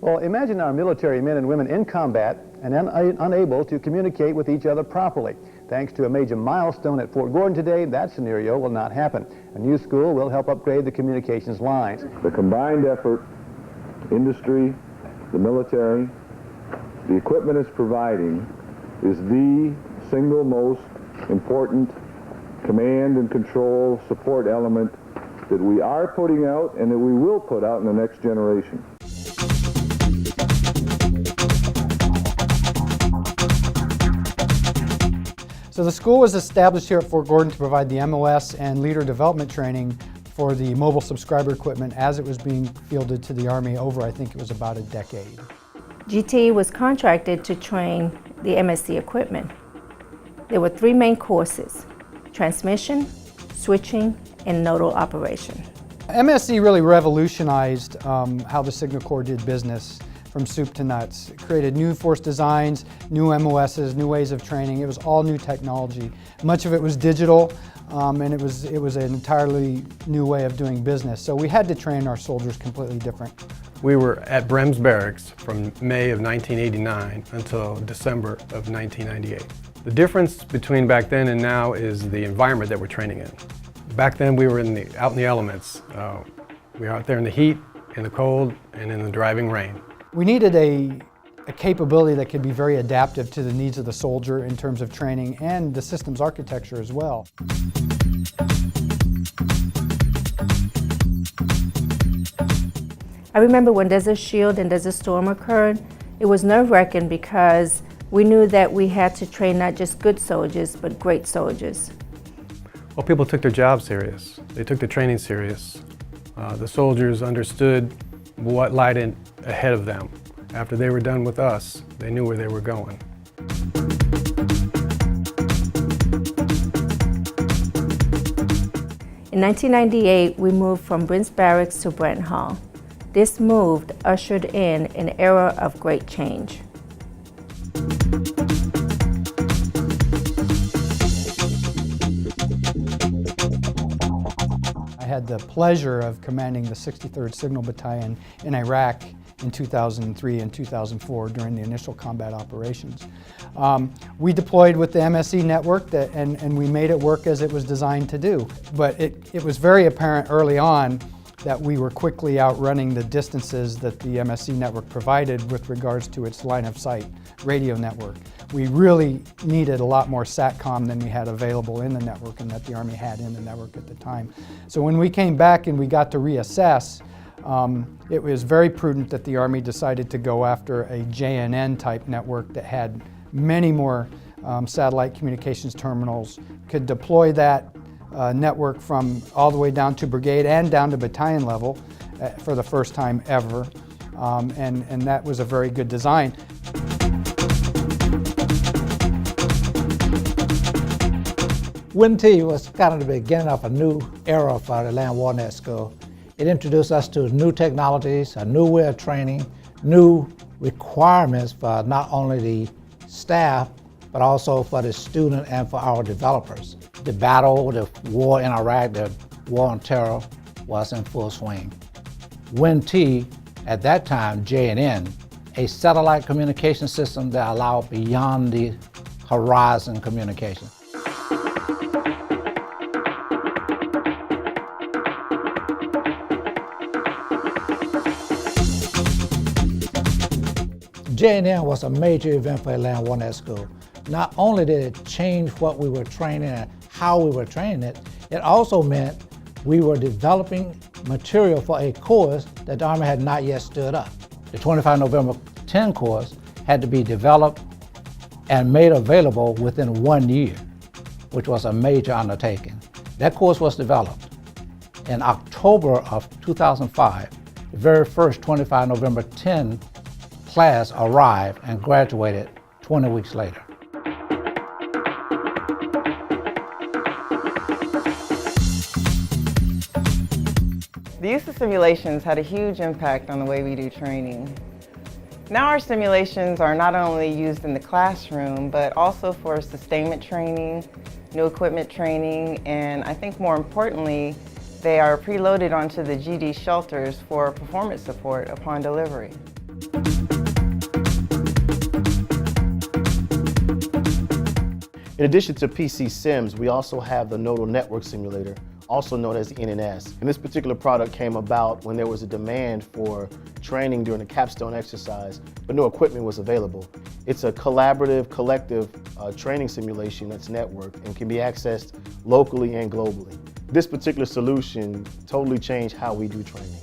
Well, imagine our military men and women in combat and unable to communicate with each other properly. Thanks to a major milestone at Fort Gordon today, that scenario will not happen. A new school will help upgrade the communications lines. The combined effort, industry, the military, the equipment it's providing is the single most important command and control support element that we are putting out and that we will put out in the next generation. So the school was established here at Fort Gordon to provide the MOS and leader development training for the mobile subscriber equipment as it was being fielded to the Army over, I think it was about a decade. GTE was contracted to train the MSC equipment. There were 3 main courses: transmission, switching, and nodal operation. MSC really revolutionized how the Signal Corps did business from soup to nuts. It created new force designs, new MOSs, new ways of training. It was all new technology. Much of it was digital, and it was an entirely new way of doing business. So we had to train our soldiers completely different. We were at Brems Barracks from May of 1989 until December of 1998. The difference between back then and now is the environment that we're training in. Back then we were out in the elements. We were out there in the heat, in the cold, and in the driving rain. We needed a capability that could be very adaptive to the needs of the soldier in terms of training and the system's architecture as well. I remember when Desert Shield and Desert Storm occurred, it was nerve-wracking because we knew that we had to train not just good soldiers, but great soldiers. Well, people took their job serious. They took the training serious. The soldiers understood what lied ahead of them. After they were done with us, they knew where they were going. In 1998, we moved from Brems Barracks to Brent Hall. This move ushered in an era of great change. I had the pleasure of commanding the 63rd Signal Battalion in Iraq in 2003 and 2004 during the initial combat operations. We deployed with the MSC network and we made it work as it was designed to do. But it was very apparent early on that we were quickly outrunning the distances that the MSC network provided with regards to its line of sight radio network. We really needed a lot more SATCOM than we had available in the network and that the Army had in the network at the time. So when we came back and we got to reassess, it was very prudent that the Army decided to go after a JNN type network that had many more satellite communications terminals, could deploy that network from all the way down to brigade and down to battalion level for the first time ever, and that was a very good design. WinT was kind of the beginning of a new era for the LandWarNet School. It introduced us to new technologies, a new way of training, new requirements for not only the staff, but also for the student and for our developers. The battle, the war in Iraq, the war on terror was in full swing. WinT, at that time, JNN, a satellite communication system that allowed beyond the horizon communication. JNN was a major event for LandWarNet School. Not only did it change what we were training and how we were training it, it also meant we were developing material for a course that the Army had not yet stood up. The 25 November 10 course had to be developed and made available within 1 year, which was a major undertaking. That course was developed. In October of 2005, the very first 25 November 10 class arrived and graduated 20 weeks later. The use of simulations had a huge impact on the way we do training. Now our simulations are not only used in the classroom, but also for sustainment training, new equipment training, and I think more importantly, they are preloaded onto the GD shelters for performance support upon delivery. In addition to PC Sims, we also have the Nodal Network Simulator, also known as the NNS. And this particular product came about when there was a demand for training during a capstone exercise, but no equipment was available. It's a collaborative, collective training simulation that's networked and can be accessed locally and globally. This particular solution totally changed how we do training.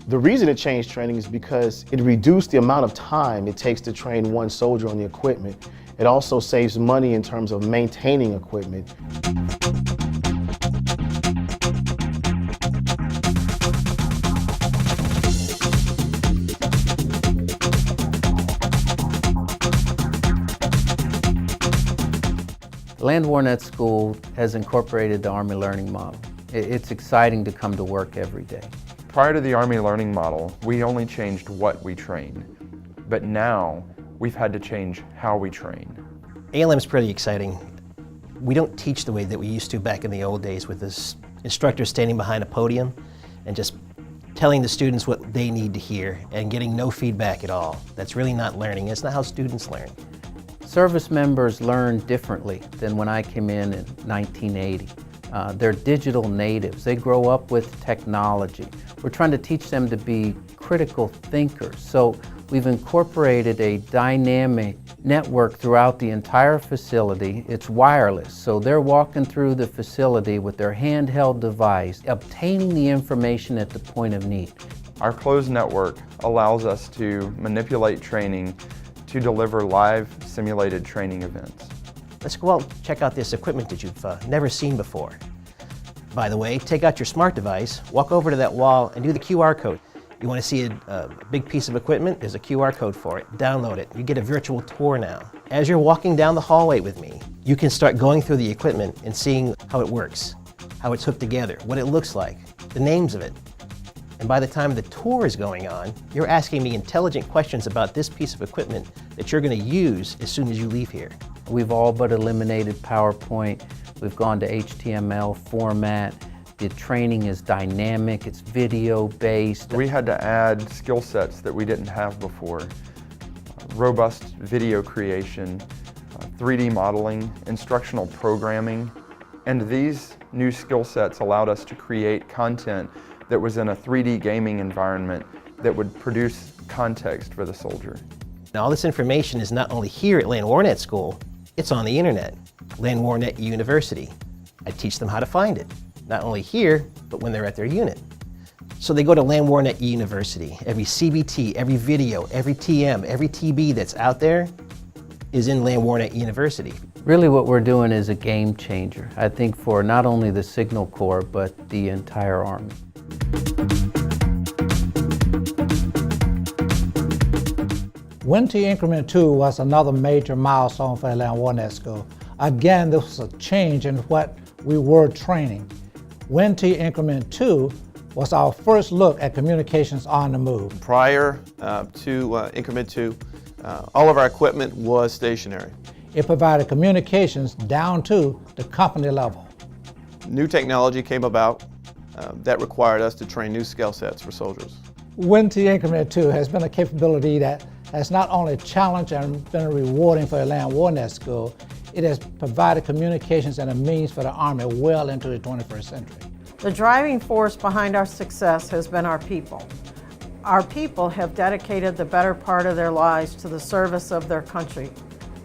The reason it changed training is because it reduced the amount of time it takes to train one soldier on the equipment. It also saves money in terms of maintaining equipment. LandWarNet School has incorporated the Army Learning Model. It's exciting to come to work every day. Prior to the Army Learning Model, we only changed what we train, but now we've had to change how we train. ALM is pretty exciting. We don't teach the way that we used to back in the old days with this instructor standing behind a podium and just telling the students what they need to hear and getting no feedback at all. That's really not learning. It's not how students learn. Service members learn differently than when I came in 1980. They're digital natives. They grow up with technology. We're trying to teach them to be critical thinkers. So we've incorporated a dynamic network throughout the entire facility. It's wireless, so they're walking through the facility with their handheld device, obtaining the information at the point of need. Our closed network allows us to manipulate training to deliver live simulated training events. Let's go out and check out this equipment that you've never seen before. By the way, take out your smart device, walk over to that wall and do the QR code. You want to see a big piece of equipment? There's a QR code for it. Download it. You get a virtual tour now. As you're walking down the hallway with me, you can start going through the equipment and seeing how it works, how it's hooked together, what it looks like, the names of it. And by the time the tour is going on, you're asking me intelligent questions about this piece of equipment that you're going to use as soon as you leave here. We've all but eliminated PowerPoint. We've gone to HTML format. The training is dynamic, it's video-based. We had to add skill sets that we didn't have before. Robust video creation, 3D modeling, instructional programming, and these new skill sets allowed us to create content that was in a 3D gaming environment that would produce context for the soldier. Now, all this information is not only here at LandWarNet School, it's on the internet. LandWarNet University. I teach them how to find it. Not only here, but when they're at their unit. So they go to LandWarNet University. Every CBT, every video, every TM, every TB that's out there is in LandWarNet University. Really what we're doing is a game changer, I think, for not only the Signal Corps, but the entire Army. WinT Increment 2 was another major milestone for LandWarNet School. Again, this was a change in what we were training. WinT Increment 2 was our first look at communications on the move. Prior to Increment 2, all of our equipment was stationary. It provided communications down to the company level. New technology came about that required us to train new skill sets for soldiers. WinT Increment 2 has been a capability that has not only challenged and been rewarding for LandWarNet School, it has provided communications and a means for the Army well into the 21st century. The driving force behind our success has been our people. Our people have dedicated the better part of their lives to the service of their country,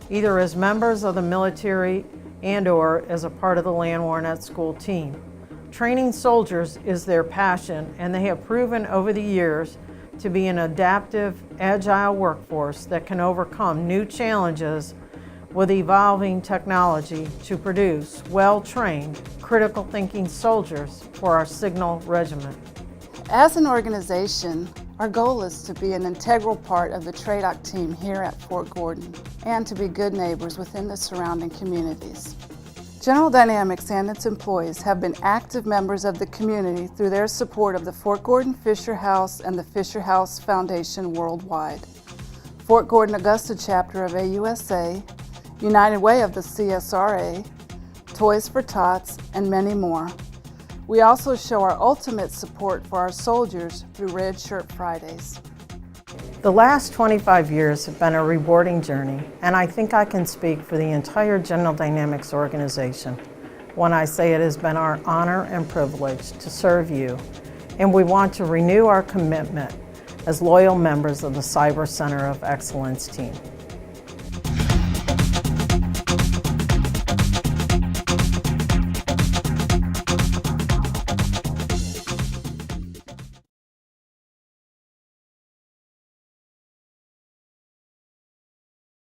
either as members of the military and/or as a part of the LandWarNet School team. Training soldiers is their passion, and they have proven over the years to be an adaptive, agile workforce that can overcome new challenges with evolving technology to produce well-trained, critical thinking soldiers for our Signal Regiment. As an organization, our goal is to be an integral part of the TRADOC team here at Fort Gordon and to be good neighbors within the surrounding communities. General Dynamics and its employees have been active members of the community through their support of the Fort Gordon Fisher House and the Fisher House Foundation worldwide, Fort Gordon Augusta chapter of AUSA, United Way of the CSRA, Toys for Tots, and many more. We also show our ultimate support for our soldiers through Red Shirt Fridays. The The last 25 years have been a rewarding journey, and I think I can speak for the entire General Dynamics organization when I say it has been our honor and privilege to serve you, and we want to renew our commitment as loyal members of the Cyber Center of Excellence team.